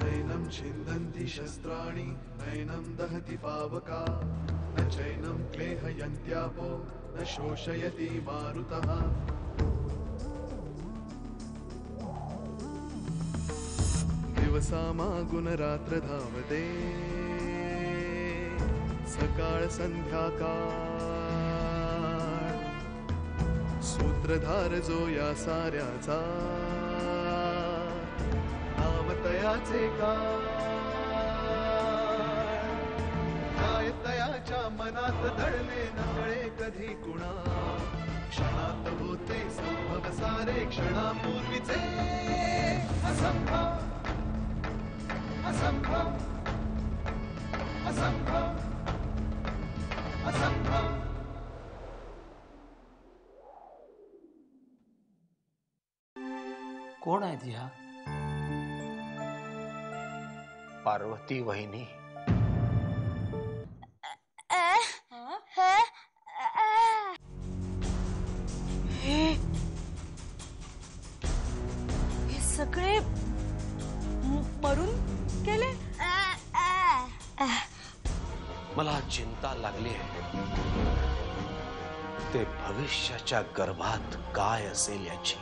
नैनं छिन्दन्ति शस्त्राणि नैनं दहति पावका न चैनं क्लेहयन्त्यापो न शोषयति मारुतः दिवसामागुन रात्र धावते सकाळ संध्याकाळ सूत्रधार जो या साऱ्याचा नावतयाचे काय तयाच्या मनात दडले नकळे कधी कुणा क्षणात होते संभव सारे क्षणापूर्वीचे असंभव असंभव असंभव असंभव. कोण आहे ती हा? पार्वती वहिनी. हे सगळे मरून गेले. मला चिंता लागली आहे. ते भविष्याच्या गर्भात काय असेल याची.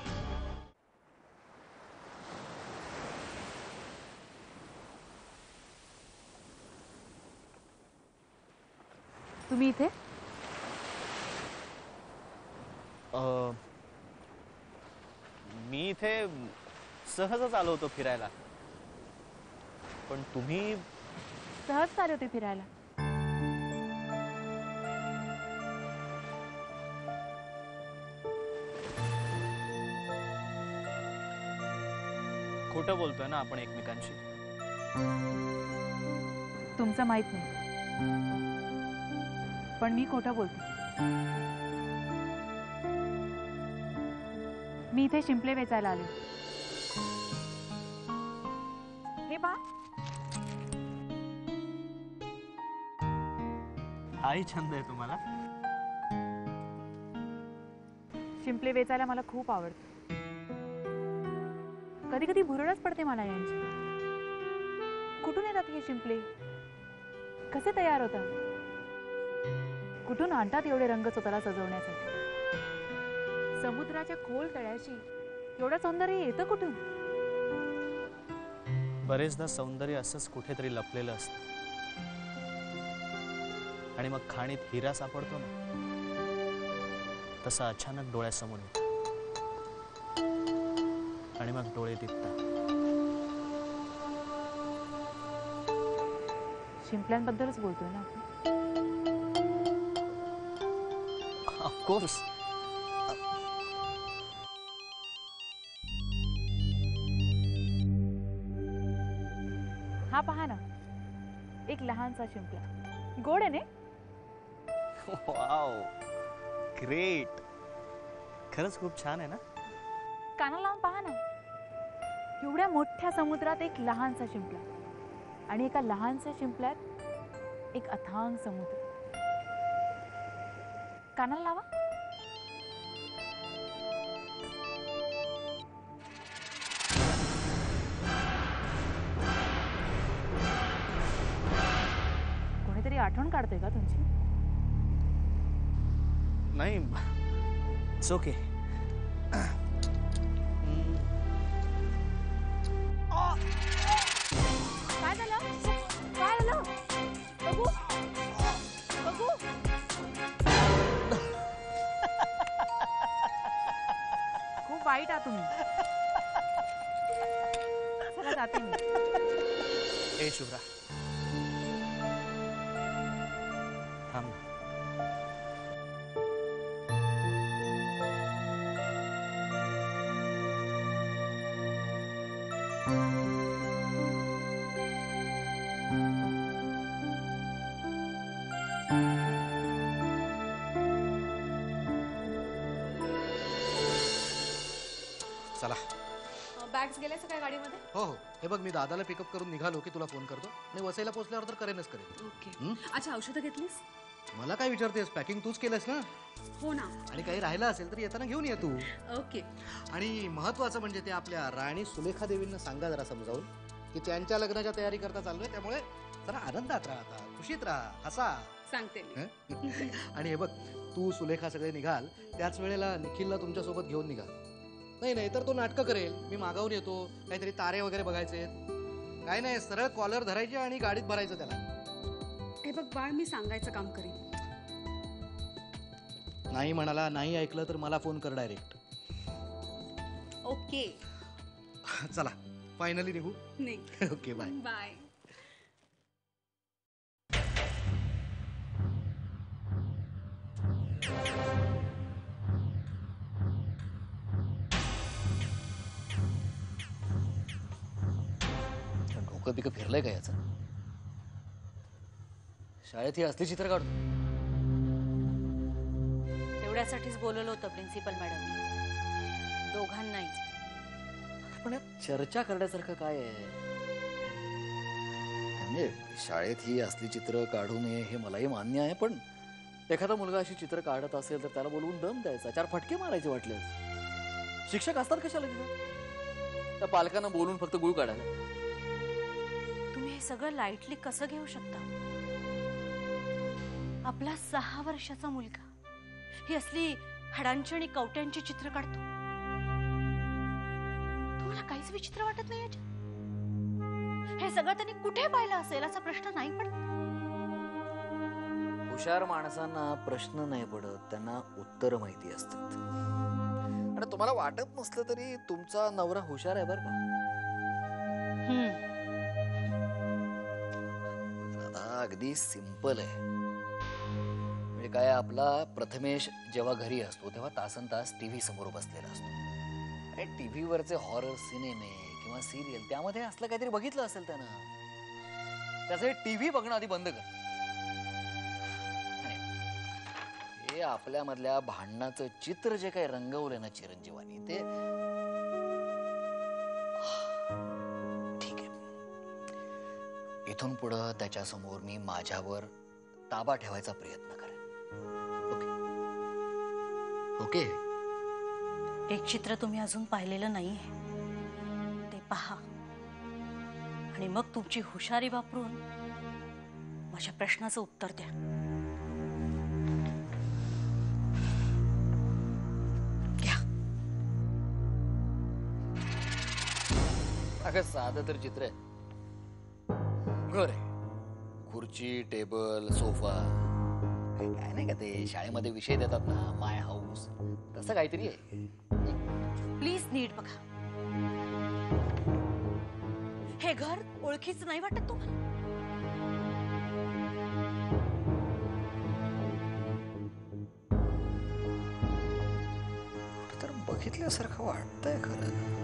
तुम्ही इथे? मी इथे सहजच आलो होतो फिरायला. पण तुम्ही? सहज आले होते फिरायला. खोटं बोलतोय ना आपण एकमेकांशी? तुमचं माहित नाही, पण मी खोटं बोलते. मी इथे शिंपले वेचायला आले. हे पहा. हाही छंद आहे तुम्हाला? शिंपले वेचायला मला खूप आवडतं. कधी कधी भुरळच पडते मला यांची. कुठून येतात हे शिंपले? कसे तयार होतात? कुठून आणतात एवढे रंग स्वतःला सजवण्यासाठी? समुद्राच्या खोल तळ्याशी एवढं सौंदर्य येतं कुठून? बरेचदा सौंदर्य असंच कुठेतरी लपलेलं असतं आणि मग खाणीत हिरा सापडतो ना, तसा अचानक डोळ्यासमोर येतो आणि मग डोळे दिसतात. शिंपल्यांबद्दलच बोलतोय ना आपण? ऑफकोर्स. हा पहा ना, एक लहानसा शिंपला. गोड आहे ने? Wow, great. खरंच खूप छान आहे ना? कानाला लावून पहा ना. एवढ्या मोठ्या समुद्रात एक लहानसा शिंपला आणि एका लहानशा शिंपल्यात एक अथांग समुद्र. कानाला लावा. कोणीतरी आठवण काढते का तुमची? नाही, इट्स ओके. काय झालं? काय झालं? बघू बघू. खूप वाईट आहात तुम्ही. चला जाते मी. ए शुभ्रा, थांब. चला. बॅग्स गेल्यास काय गाडीमध्ये? हो हो, हे बघ, मी दादाला पिकअप करून निघालो की तुला फोन करतो आणि वसईला पोहोचल्यावर तर करेनच करेन. ओके. अच्छा, औषधं घेतलीस? मला काय विचारतेस? पॅकिंग तूच केलंस ना? हो ना. आणि काही राहिलं असेल तर येताना घेऊन ये तू. ओके. आणि महत्वाचं म्हणजे ते आपल्या राणी सुलेखा देवींना सांगा जरा समजावून की त्यांच्या लग्नाच्या तयारी करता चाललोय, त्यामुळे जरा आनंदात राहा, आता खुशीत राहा, हसा. सांगते मी. हं? आणि हे बघ, तू सुलेखा सगळे निघाल त्याच वेळेला निखिलला तुमच्या सोबत घेऊन निघा. नाही तर तो नाटकं करेल, मी मागावर येतो, काहीतरी तारे वगैरे बघायचे. काय नाही, सरळ कॉलर धरायची आणि गाडीत भरायचं त्याला. हे बघ बाळ, मी सांगायचं काम करीन. नाही म्हणाला, नाही ऐकलं तर मला फोन कर डायरेक्ट. ओके. चला फायनली निघू. नाही. Okay bye. बाय. डोकं बिकं फिरलंय का याचं? शाळेत ही असली चित्र काढतो. तेवढ्यासाठीच बोलवलं होतं प्रिन्सिपल मॅडम, दोघांनाही. पण यात चर्चा करण्यासारखं काय आहे? म्हणजे शाळेत ही असली चित्र काढू नये हे मलाही मान्य आहे, पण एखादा मुलगा अशी चित्र काढत असेल तर त्याला बोलवून दम द्यायचा, 4 फटके मारायचे वाटल्यास. शिक्षक असतात कशाला तिथं? त्या पालकांना बोलून फक्त गुळ काढायला. तुम्ही हे सगळं लाईटली कसं घेऊ शकता? आपला 6 वर्षाचा मुलगा ही असली हाडांची आणि कवट्यांची चित्र काढतो. तुम्हाला काहीच विचित्र वाटत नाही याच्यात? हे सगळं त्यांनी कुठे पाहिलं असेल असा प्रश्न नाही पडत? हुशार माणसांना प्रश्न नाही पडत, त्यांना उत्तर माहिती असतात. आणि तुम्हाला वाटत नसलं तरी तुमचा नवरा हुशार आहे बरं का. आता अगदी सिंपल आहे. म्हणजे काय, आपला प्रथमेश जेव्हा घरी असतो तेव्हा तासनतास टीव्ही समोर बसलेला असतो. आणि टीव्हीवरचे हॉरर सिनेमे किंवा सिरियल, त्यामध्ये असलं काहीतरी बघितलं असेल त्यानं. त्याचं टीव्ही बघणं आधी बंद कर. हे आपल्यामधल्या भांडणाचं चित्र जे काही रंगवलं ना चिरंजीवानी, ते ठीक आहे. इथून पुढं त्याच्यासमोर मी माझ्यावर ताबा ठेवायचा प्रयत्न करेन. ओके. एक चित्र तुम्ही अजून पाहिलेलं नाहीये, ते पहा आणि मग तुमची हुशारी वापरून माझ्या प्रश्नाचं उत्तर द्या. अगं साधं तर चित्र आहे. घर आहे, खुर्ची, टेबल, सोफा. काय नाही का ते शाळेमध्ये विषय देतात ना, माय हाऊस, तसं काहीतरी आहे. प्लीज नीट बघा. हे घर ओळखीचं नाही वाटत तुम्हाला? तर बघितल्यासारखं वाटतंय खरं.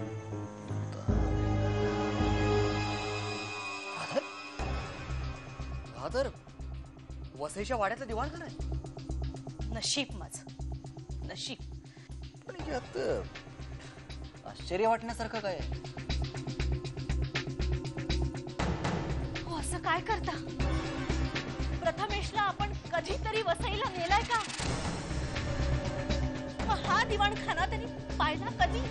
हा तर वसईच्या वाड्यातलं दिवाळघर आहे. नशीब माझं, नशीब. पण यात आश्चर्य वाटण्यासारखं काय आहे? हो, असं काय करता? प्रथमेशला आपण कधीतरी वसईला नेलाय का? मग हा दिवाणखाना त्यांनी पाहिला कधी?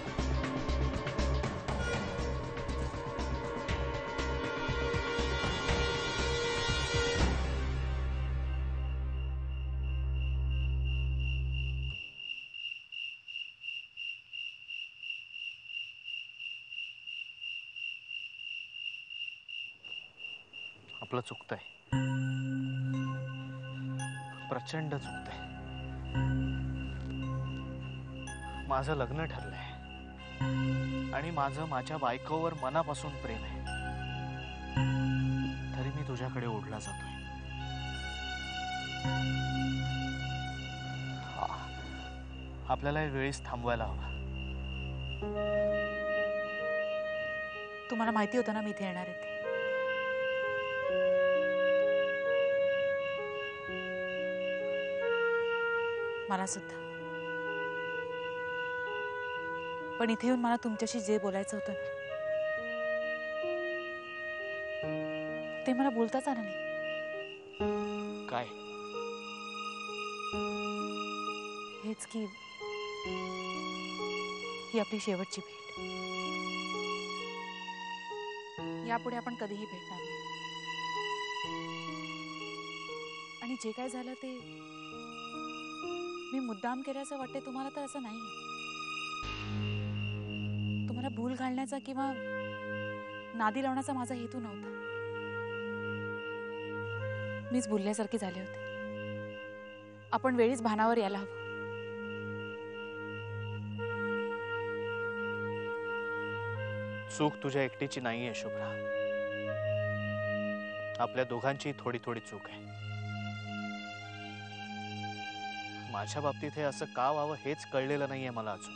आपलं चुकतंय, प्रचंड चुकतंय. माझं लग्न ठरलंय आणि माझं माझ्या बायकोवर मनापासून प्रेम आहे, तरी मी तुझ्याकडे ओढला जातोय. आपल्याला वेळीच थांबवायला हवा. तुम्हाला माहिती होतं ना मी इथे येणार आहे ते. मला सुद्धा. पण इथे येऊन मला तुमच्याशी जे बोलायचं होतं ना, ते मला बोलताच आलं नाही. काय? हेच की ही आपली शेवटची भेट. यापुढे आपण कधीही भेटणार नाही. आणि जे काय झालं ते मी मुद्दाम केल्याचं वाटते तुम्हाला, तर असं नाही. तुम्हाला भूल घालण्याचा किंवा नादी लावण्याचा माझा हेतू नव्हता. मीच भुलल्यासारखी झाले होते. आपण वेळीच भानावर यायला हवं. चूक तुझ्या एकटीची नाहीये शुभ्रा, आपल्या दोघांची थोडी थोडी चूक आहे. माझ्या बाबतीत हे असं का व्हावं हेच कळलेलं नाहीये मला अजून.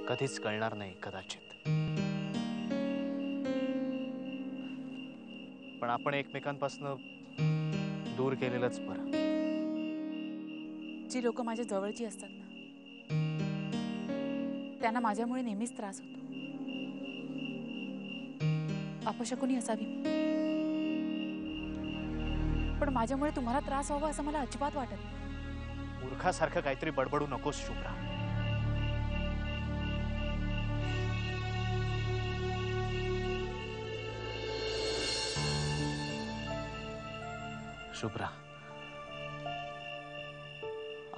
कधीच कळणार नाही कदाचित. पण आपण एकमेकांपासून दूर केलेलंच बरं. जी लोक माझ्या जवळची असतात ना, त्यांना माझ्यामुळे नेहमीच त्रास होतो. अपशकुनी असावी, पण माझ्यामुळे तुम्हाला त्रास व्हावा असं मला अजिबात वाटत नाही. मूर्खासारखं काहीतरी बडबडू नकोस शुभ्रा. शुभ्रा,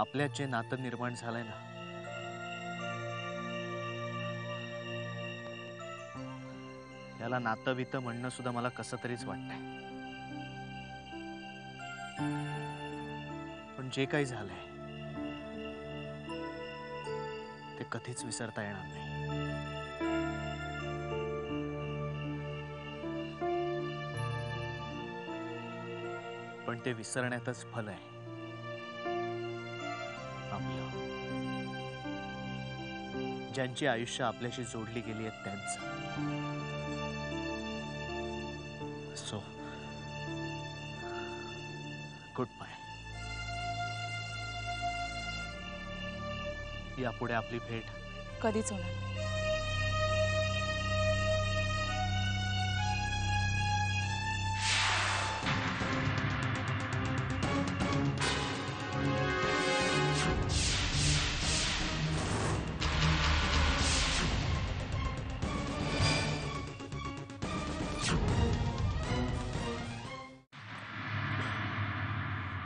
आपल्यात जे नातं निर्माण झालंय ना, याला नातं बितं म्हणणं सुद्धा मला कसं तरीच वाटतंय. पण जे काही झालंय ते कधीच विसरता येणार नाही. पण ते विसरण्यातच फल आहे आपलं. ज्यांची आयुष्य आपल्याशी जोडली गेली आहेत त्यांचं. So good bye. यापुढे आपली भेट कधीच होणार नाही.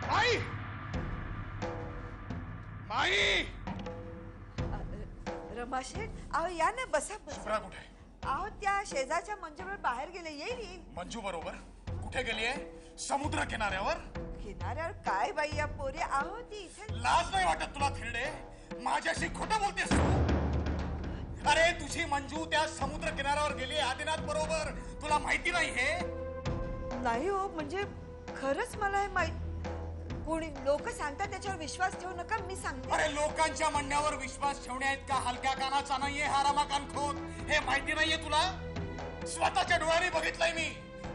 माई माई रमाशेठ, अहो या ना, बसा बसा. शुभ्रा कुठे? अहो त्या शेजारच्या मंजूवर बाहेर गेले. येईल. मंजू बरोबर कुठे गेली आहे? समुद्र किनाऱ्यावर. किनाऱ्यावर काय बाई या पोरी? अहो ती इथे. लाज नाही वाटत तुला थिरडे? माझ्याशी खोटं बोलतेस तू? अरे तुझी मंजू त्या समुद्र किनाऱ्यावर गेली आदिनाथ बरोबर. तुला माहिती नाही हे? नाही हो, म्हणजे खरंच मला हे माहित. कोणी लोक सांगतात त्याच्यावर विश्वास ठेवू नका, मी सांगते. अरे लोकांच्या म्हणण्यावर विश्वास ठेवण्या इतका हलक्या कानाचा नाहीये हा रमाकांत खोत. हे माहिती नाहीये तुला? स्वतःच्या डोळ्यांनी बघितलंय मी.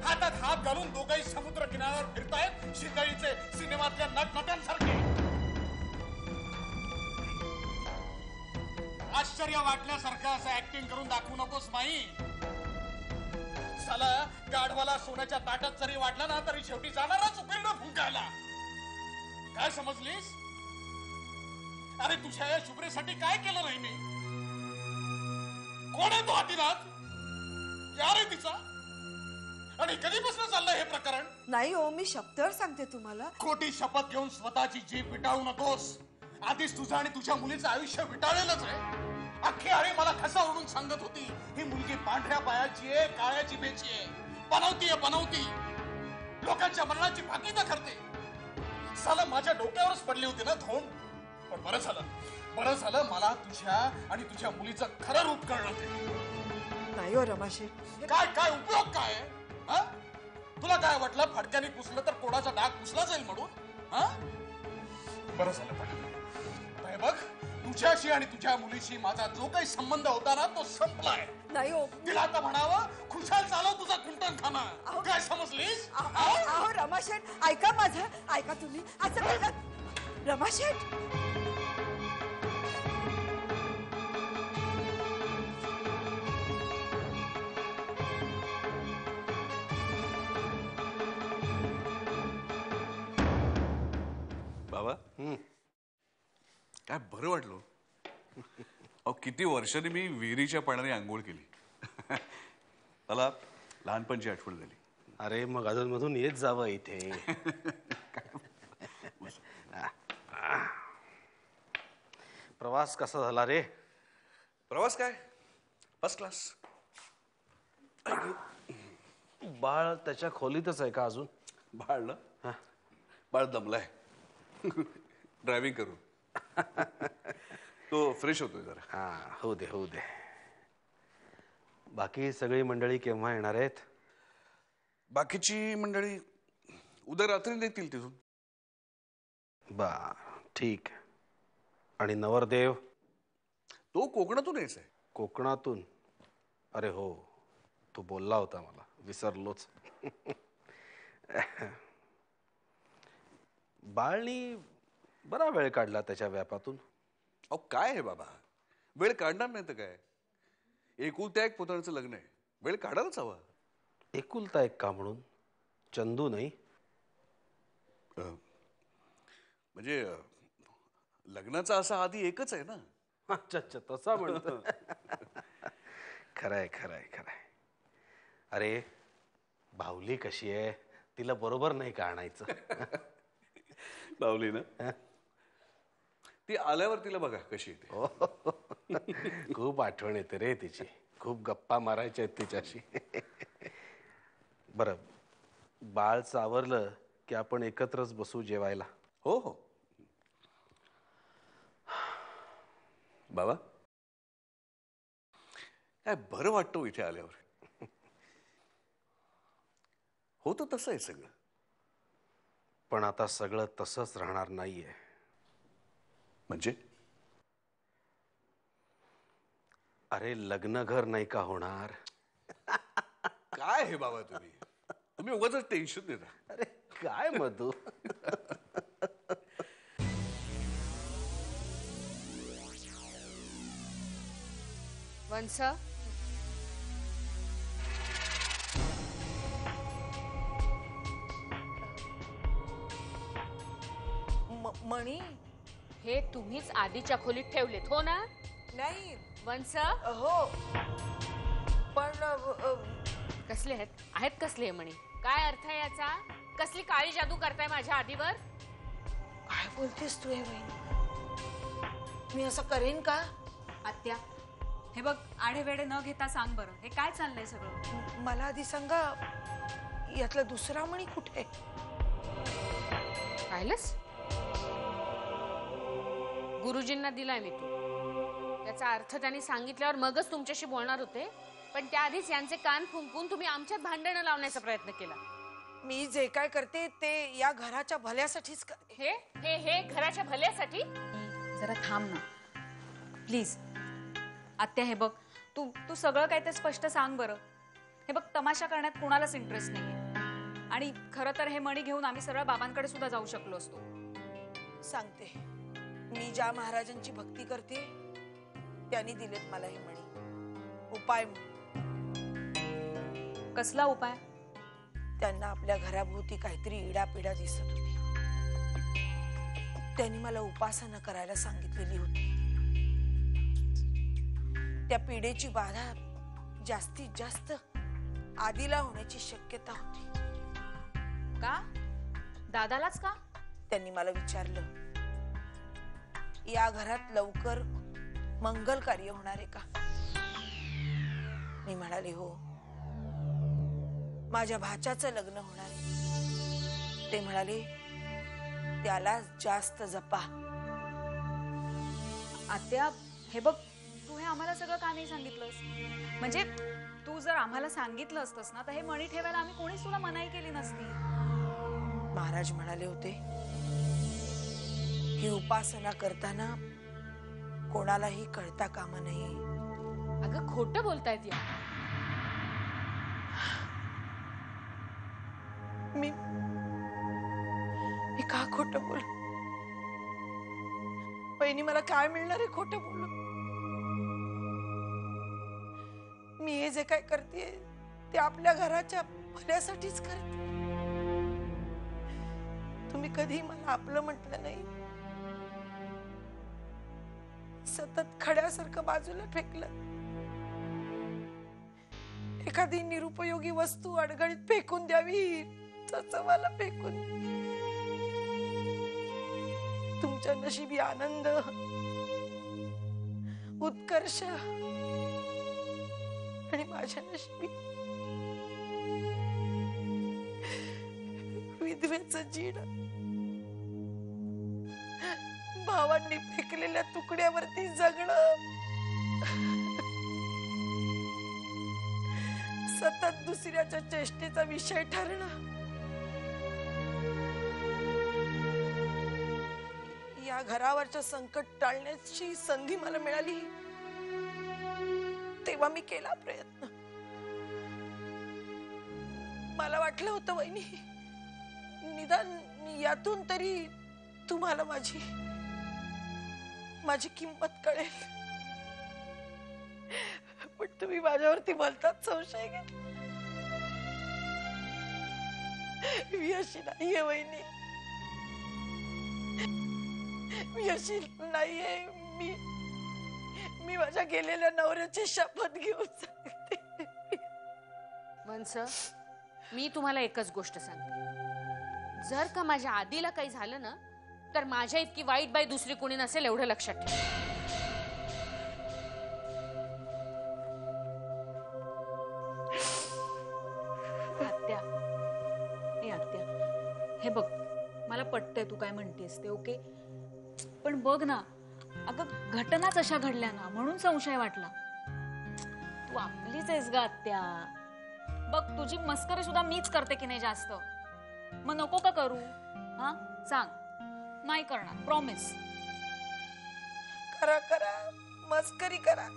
हातात हात घालून दोघंही समुद्र किनाऱ्यावर फिरतायत शिंदळीचे सिनेमातल्या नटनट्यांसारखे. आश्चर्य वाटल्यासारखं असं ऍक्टिंग करून दाखवू नकोस माई. साला गाढवाला सोन्याच्या ताटात जरी वाटला ना तरी शेवटी जाणारच उकिरडं फुंकायला. काय समजलीस? अरे तुझ्या या शुभ्रेसाठी काय केलं नाही मी? कोण आहे तो आदिनाथ? यार आहे तिचा? आणि कधीपासून चाललंय हे प्रकरण? नाही हो, मी शब्दावर सांगते तुम्हाला. खोटी शपथ घेऊन स्वतःची जीभ विटाळू नकोस. आधीच तुझं आणि तुझ्या मुलीचं आयुष्य विटाळलेलंच आहे. अख्खी अरे मला खसा ओढून सांगत होती ही मुलगी पांढऱ्या पायाची आहे, काळ्या जिभेची आहे, बनवती लोकांच्या मरणाची भाकीता करते. साला माझ्या डोक्यावरच पडली होती ना धोंड. पण बरं झालं मला तुझ्या आणि तुझ्या मुलीचं खरं रूप कळलं ते. नाही हो रमाशेठ. काय उपयोग काय? तुला काय वाटलं फडक्याने पुसलं तर कोणाचा डाग पुसला जाईल म्हणून? बरं झालं पण हे बघ, तुझ्याशी आणि तुझ्या मुलीशी माझा जो काही संबंध होता ना तो संपलाय. नाही हो. तिला आता म्हणावं खुशाल चालव तुझा कुंटणखाना. काय समजलीस? अहो रमाशेठ, ऐका माझं, ऐका तुम्ही. असं बघा रमाशेठ. बाबा काय बरं वाटलं. अहो किती वर्षांनी मी विहिरीच्या पाण्याने आंघोळ केली. मला लहानपणची आठवण झाली. अरे मग अधूनमधून येत जावं इथे. प्रवास कसा झाला रे? प्रवास काय फर्स्ट क्लास. बाळ त्याच्या खोलीतच आहे का अजून? बाळ ना, बाळ दमलाय ड्रायव्हिंग करून. तो फ्रेश होतोय जरा. हा होऊ दे होऊ दे. बाकी सगळी मंडळी केव्हा येणार आहेत? बाकीची मंडळी उद्या रात्री येतील तिथून. बर ठीक. आणि नवरदेव? तो कोकणातून यायचा आहे. कोकणातून? अरे हो, तो बोलला होता मला, विसरलोच. बाळनी बरा वेळ काढला त्याच्या व्यापातून. अहो काय आहे बाबा, वेळ काढणार नाही तर काय. एकुलत्या एक पुतळ्याचं लग्न आहे, वेळ काढायलाच हवा. एकुलता एक का म्हणून? चंदू नाही? म्हणजे लग्नाचा असा आधी एकच आहे ना. अच्छा अच्छा, तसा म्हणतो. खरंय खरंय खरंय. अरे बाहुली कशी आहे? तिला बरोबर नाही का आणायचं? बाहुली ना, ती आल्यावर तिला बघा कशी येते. खूप आठवण येते रे तिची. खूप गप्पा मारायच्या आहेत तिच्याशी. बरं, बाळचं आवरलं की आपण एकत्रच बसू जेवायला. हो हो. बाबा काय बरं वाटतं इथे आल्यावर. होतं तसं आहे सगळं. पण आता सगळं तसंच राहणार नाहीये. म्हणजे? अरे लग्न घर नाही का होणार? काय हे बाबा तुम्ही उगाच टेन्शन देता. अरे काय मधू. वंस, मणी हे तुम्हीच आधीच्या खोलीत ठेवलेत हो ना? नाही. वंस, हो पण कसले आहेत कसले मणी? काय अर्थ आहे याचा? कसली काळी जादू करताय माझ्या आधीवर? काय बोलतेस तू हे बहीण? मी असं करेन का? आत्या, हे बघ, आढे वेडे न घेता सांग बरं, हे काय चाललंय सगळं? मला आधी सांगा, यातला दुसरा मणी कुठे? पाहिलंस? गुरुजींना दिलाय मी तू. त्याचा अर्थ त्यांनी सांगितल्यावर मगच तुमच्याशी बोलणार होते, पण त्याआधीच यांचे कान फुंकून तुम्ही आमच्यात भांडणं लावण्याचा प्रयत्न केला. मी जे काय करते ते या घराच्या भल्यासाठीच करते. हे हे हे घराच्या भल्यासाठी? जरा थांब ना प्लीज. आत्या, हे बघ, तू सगळं काय ते स्पष्ट सांग बरं. हे बघ, तमाशा करण्यात कोणालाच इंटरेस्ट नाहीये, आणि खरं तर हे मणी घेऊन आम्ही सरळ बाबांकडे सुद्धा जाऊ शकलो असतो. सांगते, मी ज्या महाराजांची भक्ती करते त्यांनी दिलेत मला हे मणी. उपाय म्हणून. कसला उपाय? त्यांना आपल्या घराभोवती काहीतरी इडापिडा दिसत होती. त्यांनी मला उपासना करायला सांगितलेली होती. त्या पिढेची बाधा जास्तीत जास्त आदिला होण्याची शक्यता होती. का? दादालाच का? त्यांनी मला विचारलं, या घरात लवकर मंगल कार्य होणार आहे का? मी म्हणाले हो, माझ्या भाच्याचं लग्न होणार आहे. ते म्हणाले, त्याला जास्त जपा. आत्या, हे बघ, तू हे आम्हाला सगळं का नाही सांगितलंस? म्हणजे तू जर आम्हाला सांगितलं असतंस ना, तर हे मणी ठेवायला आम्ही कोणीच तुला मनाई केली नसती. महाराज म्हणाले होते, ही उपासना करताना कोणालाही कळता कामा नये. अगं खोटं बोलतायत या. मी का खोटं बोल? बहिणी, मला काय मिळणार आहे खोटं बोलून? मी हे जे काय करते ते आपल्या घराच्या भल्यासाठीच करते. तुम्ही कधी मला आपलं म्हटलं नाही. सतत खड्यासारखं बाजूला फेकलं. एखादी निरुपयोगी वस्तू अडगळीत फेकून द्यावी तसं मला फेकून. तुमच्या नशिबी आनंद, उत्कर्ष आणि माझ्या नशिबी विधवेचं जीड. भावांनी फेकलेल्या तुकड्यावरती जगणं, सतत दुसऱ्याच्या चेष्टेचा विषय ठरणं. या घरावरचं संकट टाळण्याची संधी मला मिळाली तेव्हा मी केला प्रयत्न. मला वाटलं होतं वहिनी, निदान यातून तरी तुम्हाला माझी किंमत कळेल. पण तुम्ही माझ्यावरती बोलतात संशय घेतला. मी अशी नाहीये वहिनी, मी अशी नाहीये. मी माझ्या गेलेल्या नवऱ्याची शपथ घेऊन सांगते. वंस, मी तुम्हाला एकच गोष्ट सांगते, जर का माझ्या आधीला काही झालं ना तर माझ्या इतकी वाईट बाई दुसरी कोणी नसेल, एवढं लक्षात ठेवा. आत्या, ए आत्या, हे बघ, मला पटतंय तू काय म्हणतेस ते, ओके, पण बघ ना, अगं घटनाच अशा घडल्या ना म्हणून संशय वाटला. तू आपलीच आहेस ग आत्या. बघ, तुझी मस्करी सुद्धा मीच करते की नाही जास्त, मग नको का करू? हा सांग. नाही करणार, प्रॉमिस. करा, मस्करी करा.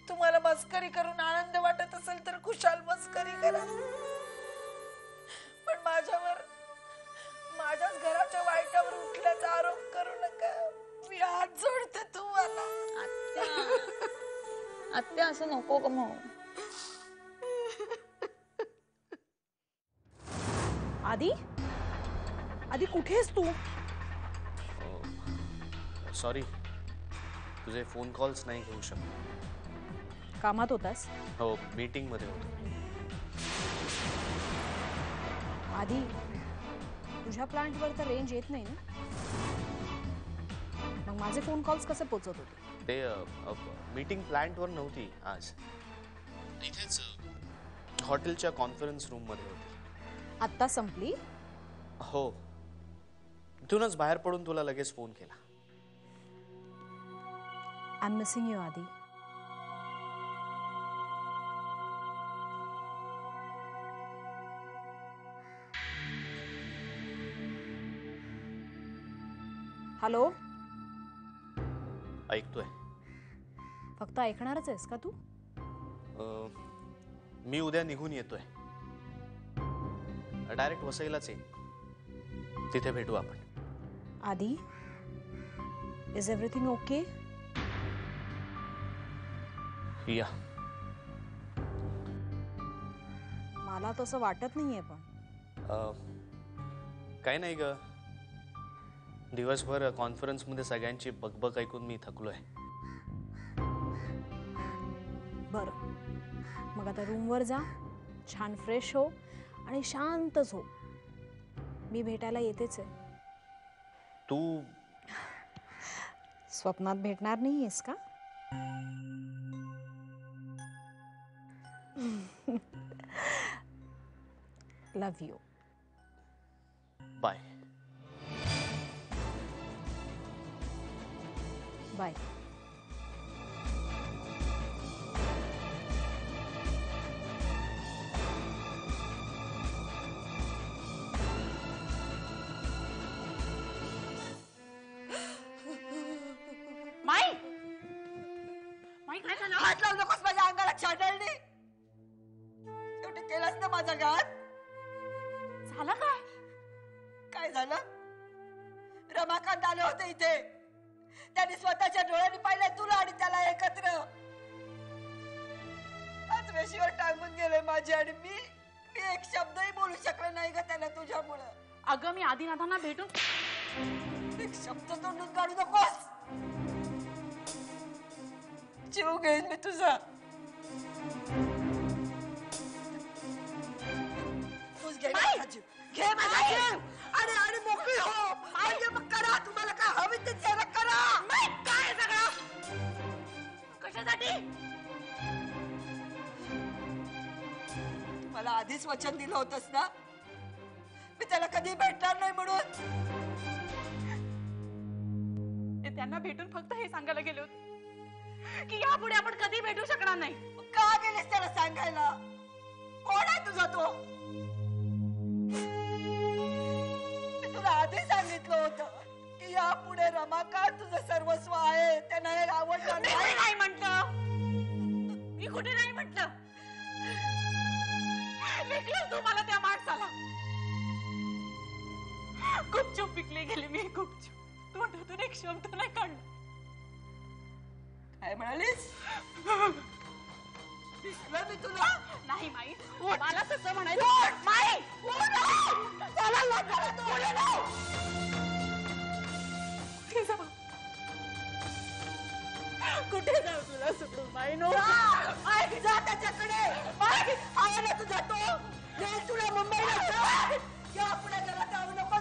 तुम्हाला मस्करी करून आनंद वाटत असेल तर खुशाल मस्करी करा. पण माझ्याच घराच्या वाईटावर उठल्याचा आरोप करू नका. मी हात जोडते तुम्हाला. आत्या असं नको ग म्हणू. आधी कुठेस तू? सॉरी, तुझे फोन कॉल्स नाही घेऊ शकतो. कामात होतास? हो, मीटिंग मध्ये होतो. आधी तुझ्या प्लांटवर तर रेंज येत नाही ना, मग माझे फोन कॉल्स कसे पोचत होते? ते मीटिंग प्लांटवर नव्हती आज, इथेच हॉटेलच्या कॉन्फरन्स रूम मध्ये होती. आत्ता संपली? हो, इथूनच बाहेर पडून तुला लगेच फोन केला. आय एम मिसिंग यू आधी. हॅलो, ऐकतोय. फक्त ऐकणारच आहेस का तू? मी उद्या निघून येतोय, डायरेक्ट वसईलाच येईन. तिथे भेटू आपण. आधी, इज एव्हरीथिंग ओके? या. मला तसं वाटत नाहीये. पण काही नाही ग, दिवसभर कॉन्फरन्स मध्ये सगळ्यांची बकबक ऐकून मी थकलोय. बरं, मग आता रूमवर जा, छान फ्रेश हो आणि शांतच हो. मी भेटायला येतेच आहे. तू स्वप्नात भेटणार नाहीयेस का? Love you. बाय. बाय. हात लावू नकोस माझ्या अंगाला छाटळणी. शेवटी केलास ना माझा घात. झालं काय? काय झालं? रमाकांत आले होते इथे. त्यांनी स्वतःच्या डोळ्यांनी पाहिलंय तुला आणि त्याला एकत्र. आज वेशीवर टांगून गेले माझे आणि मी एक शब्दही बोलू शकले नाही ग त्याला तुझ्यामुळं. अगं, मी आदिनाथांना भेटून एक शब्द तोंडून काढू नकोस. जीव घेईन मी तुझा. तूच घे माझा जीव. घे माझा जीव आणि आणि मोकळी हो. म्हणजे मग करा तुम्हाला काय हवी ते जरा करा. काय सगळं कशासाठी? मला आधीच वचन दिलं होतंस ना मी त्याला कधी भेटणार नाही म्हणून. ते त्यांना भेटून फक्त हे सांगायला गेले होते की यापुढे आपण कधी भेटू शकणार नाही. का गेलेस त्याला सांगायला? कोण आहे तुझा तो? मी तुला आधी सांगितलं होतं की यापुढे रमाकांत तुझं सर्वस्व आहे. त्यांना हे आवडलं नाही म्हटलं. मी कुठे नाही म्हटलं. विकलं तू मला त्या माणसाला. गुपचूप विकले गेले मी. गुपचूप तोंडातून एक शब्द नाही काढला. काय म्हणालीस? दिसलं मी तुला? नाही माई मला तसं म्हणायचं. माई त्याला लागला तो. कुठे जाऊ तुला सोडून माई? नो जा त्याच्याकडे. आहे ना तुझा तो. नेल तुला मुंबईला. या पुढे त्याला जाऊ नको.